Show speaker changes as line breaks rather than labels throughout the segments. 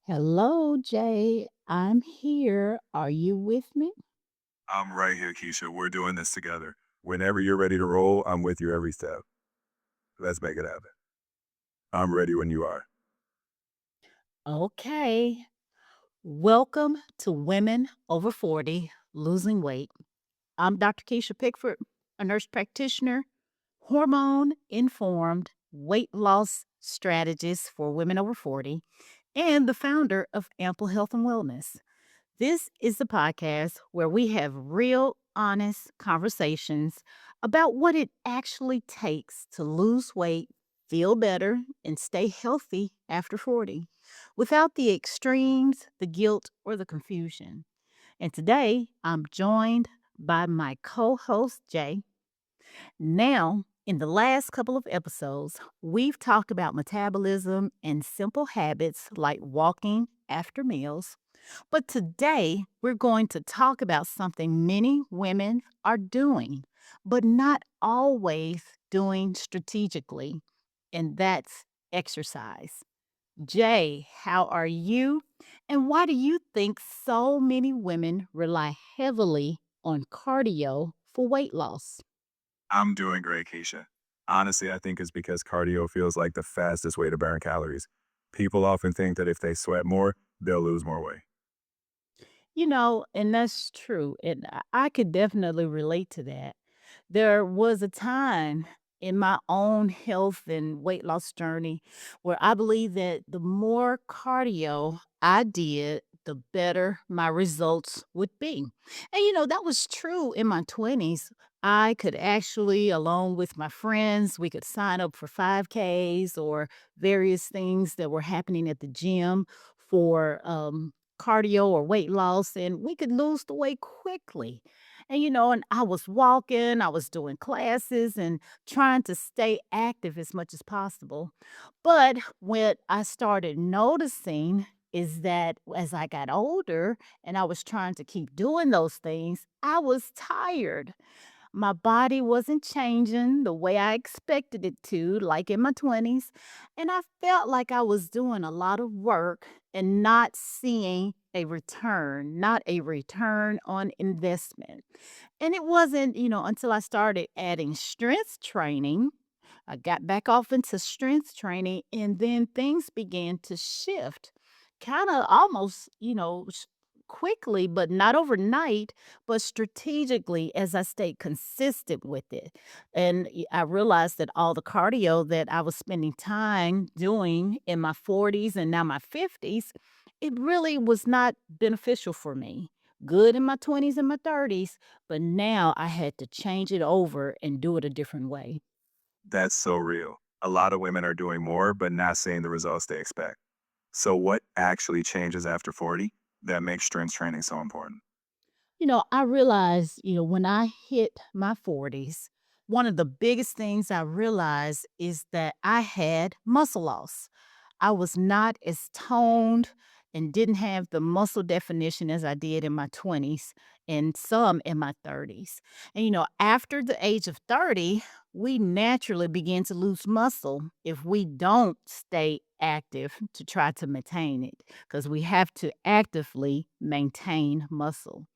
Hello, Jay. I'm here. Are you with me?
I'm right here, Kisha. We're doing this together. Whenever you're ready to roll, I'm with you every step. Let's make it happen. I'm ready when you are.
Okay. Welcome to Women Over 40 Losing Weight. I'm Dr. Kisha Pickford, a nurse practitioner, hormone informed weight loss strategist for women over 40, and the founder of Ample Health and Wellness. This is the podcast where we have real, honest conversations about what it actually takes to lose weight, feel better, and stay healthy after 40 without the extremes, the guilt, or the confusion. And today I'm joined by my co host, Jay. Now, in the last couple of episodes, we've talked about metabolism and simple habits like walking after meals, but today, we're going to talk about something many women are doing, but not always doing strategically, and that's exercise. Jay, how are you? And why do you think so many women rely heavily on cardio for weight loss?
I'm doing great, Keisha. Honestly, I think it's because cardio feels like the fastest way to burn calories. People often think that if they sweat more, they'll lose more weight.
And that's true. And I could definitely relate to that. There was a time in my own health and weight loss journey where I believe that the more cardio I did, the better my results would be. And that was true in my 20s. I could actually, along with my friends, we could sign up for 5Ks or various things that were happening at the gym for cardio or weight loss, and we could lose the weight quickly. And I was walking, I was doing classes and trying to stay active as much as possible. But what I started noticing is that as I got older and I was trying to keep doing those things, I was tired. My body wasn't changing the way I expected it to, like in my 20s. And I felt like I was doing a lot of work and not seeing a return, not a return on investment. And it wasn't until I started adding strength training. I got back off into strength training, and then things began to shift kind of almost quickly, but not overnight, but strategically as I stayed consistent with it. And I realized that all the cardio that I was spending time doing in my 40s and now my 50s, it really was not beneficial for me. Good in my 20s and my 30s, but now I had to change it over and do it a different way.
That's so real. A lot of women are doing more, but not seeing the results they expect. So, what actually changes after 40 that makes strength training so important?
I realized when I hit my 40s, one of the biggest things I realized is that I had muscle loss. I was not as toned and didn't have the muscle definition as I did in my 20s and some in my 30s. And after the age of 30, we naturally begin to lose muscle if we don't stay active to try to maintain it because we have to actively maintain muscle.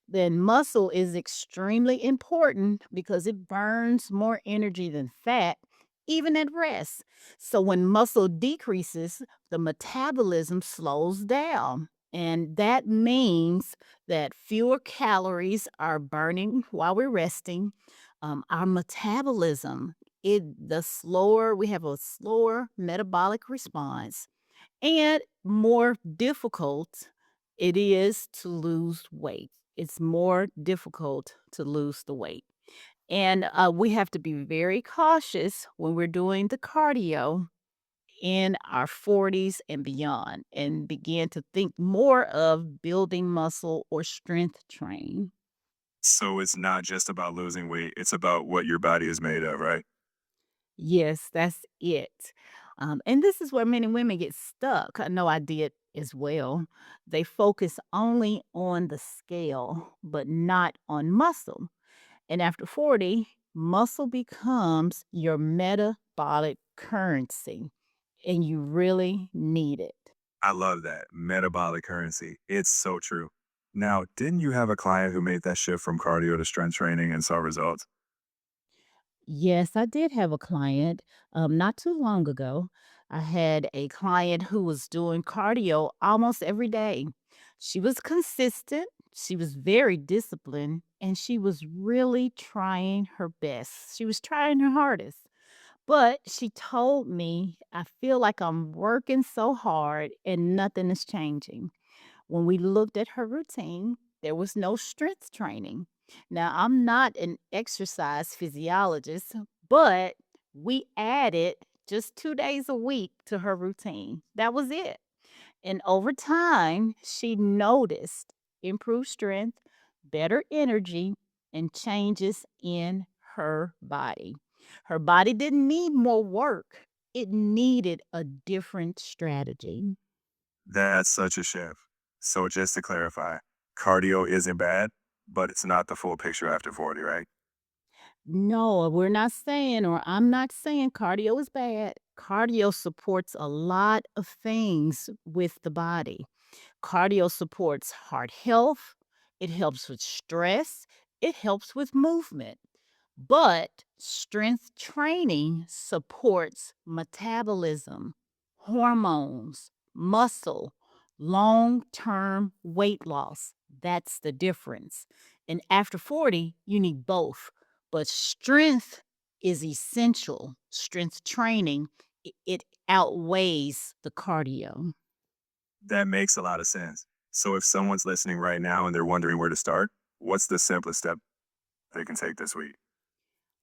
Then muscle is extremely important because it burns more energy than fat, even at rest. So when muscle decreases, the metabolism slows down. And that means that fewer calories are burning while we're resting. Our metabolism, the slower we have a slower metabolic response, and more difficult it is to lose weight. It's more difficult to lose the weight. And we have to be very cautious when we're doing the cardio in our 40s and beyond and begin to think more of building muscle or strength training.
So, it's not just about losing weight, it's about what your body is made of, right?
Yes, that's it. And this is where many women get stuck. I know I did as well. They focus only on the scale, but not on muscle. And after 40, muscle becomes your metabolic currency, and you really need it.
I love that. Metabolic currency. It's so true. Now, didn't you have a client who made that shift from cardio to strength training and saw results?
Yes, I did have a client not too long ago. I had a client who was doing cardio almost every day. She was consistent, she was very disciplined, and she was really trying her best. She was trying her hardest. But she told me, I feel like I'm working so hard and nothing is changing. When we looked at her routine, there was no strength training. Now, I'm not an exercise physiologist, but we added just 2 days a week to her routine. That was it. And over time, she noticed improved strength, better energy, and changes in her body. Her body didn't need more work, it needed a different strategy.
That's such a shift. So, just to clarify, cardio isn't bad, but it's not the full picture after 40, right?
No, we're not saying, or I'm not saying cardio is bad. Cardio supports a lot of things with the body. Cardio supports heart health, it helps with stress, it helps with movement. But strength training supports metabolism, hormones, muscle, long term weight loss. That's the difference. And after 40, you need both. But strength is essential. Strength training, it outweighs the cardio.
That makes a lot of sense. So, if someone's listening right now and they're wondering where to start, what's the simplest step they can take this week?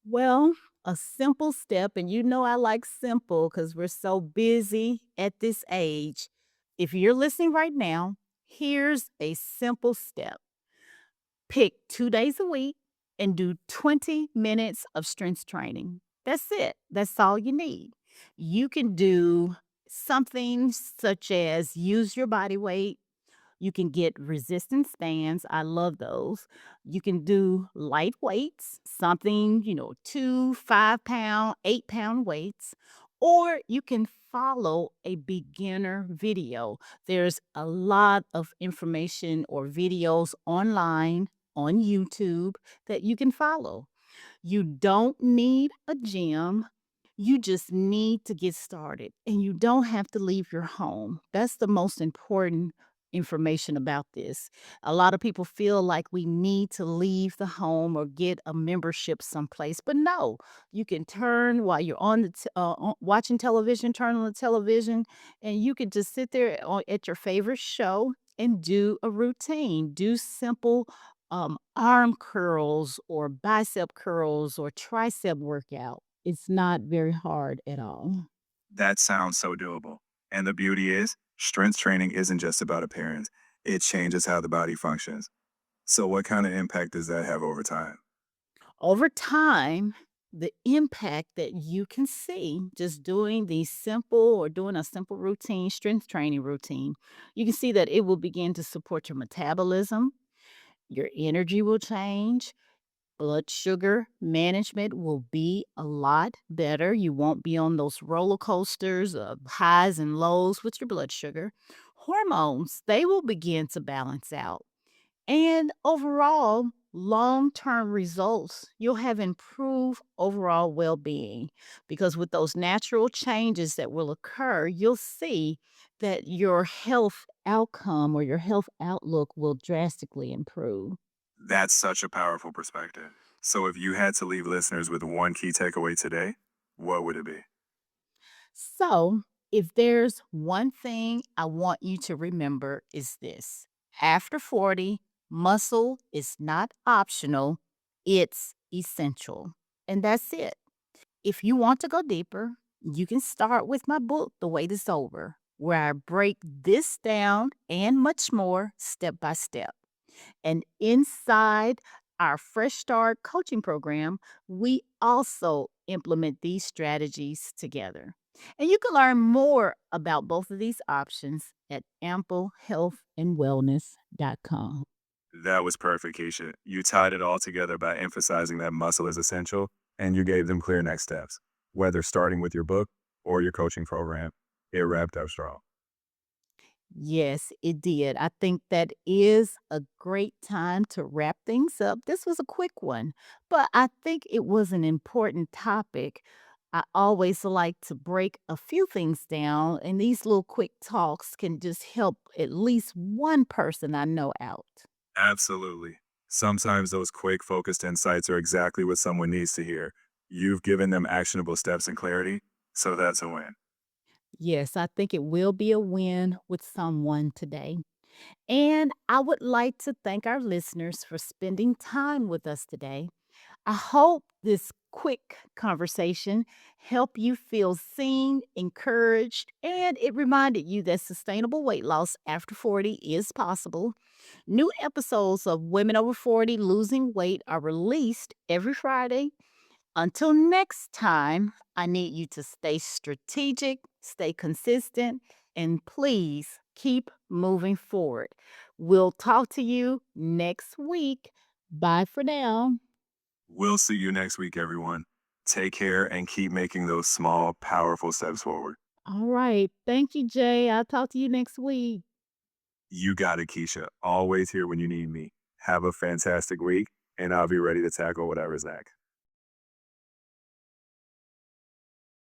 Well, a simple step, and you know I like simple because we're so busy at this age. If you're listening right now, here's a simple step: pick 2 days a week and do 20 minutes of strength training. That's it, that's all you need. You can do something such as use your body weight, you can get resistance bands. I love those. You can do light weights, something, 2, 5 pound, 8 pound weights, or you can follow a beginner video. There's a lot of information or videos online on YouTube that you can follow. You don't need a gym. You just need to get started and you don't have to leave your home. That's the most important information about this. A lot of people feel like we need to leave the home or get a membership someplace, but no, you can turn while you're watching television, turn on the television, and you can just sit there at your favorite show and do a routine. Do simple arm curls or bicep curls or tricep workout. It's not very hard at all.
That sounds so doable. And the beauty is, strength training isn't just about appearance, it changes how the body functions. So, what kind of impact does that have over time?
Over time, the impact that you can see just doing these simple or doing a simple routine, strength training routine, you can see that it will begin to support your metabolism, your energy will change, blood sugar management will be a lot better. You won't be on those roller coasters of highs and lows with your blood sugar. Hormones, they will begin to balance out. And overall, long term results, you'll have improved overall well being because with those natural changes that will occur, you'll see that your health outcome or your health outlook will drastically improve.
That's such a powerful perspective. So, if you had to leave listeners with one key takeaway today, what would it be?
So, if there's one thing I want you to remember is this: after 40, muscle is not optional, it's essential. And that's it. If you want to go deeper, you can start with my book, The Wait is Over, where I break this down and much more step by step. And inside our Fresh Start coaching program, we also implement these strategies together. And you can learn more about both of these options at amplehealthandwellness.com.
That was perfect, Keisha. You tied it all together by emphasizing that muscle is essential and you gave them clear next steps, whether starting with your book or your coaching program. It wrapped up strong.
Yes, it did. I think that is a great time to wrap things up. This was a quick one, but I think it was an important topic. I always like to break a few things down, and these little quick talks can just help at least one person I know out.
Absolutely. Sometimes those quick, focused insights are exactly what someone needs to hear. You've given them actionable steps and clarity, so that's a win.
Yes, I think it will be a win with someone today. And I would like to thank our listeners for spending time with us today. I hope this quick conversation helped you feel seen, encouraged, and it reminded you that sustainable weight loss after 40 is possible. New episodes of Women Over 40 Losing Weight are released every Friday. Until next time, I need you to stay strategic, stay consistent, and please keep moving forward. We'll talk to you next week. Bye for now.
We'll see you next week, everyone. Take care and keep making those small, powerful steps forward.
All right. Thank you, Jay. I'll talk to you next week.
You got it, Keisha. Always here when you need me. Have a fantastic week, and I'll be ready to tackle whatever's next.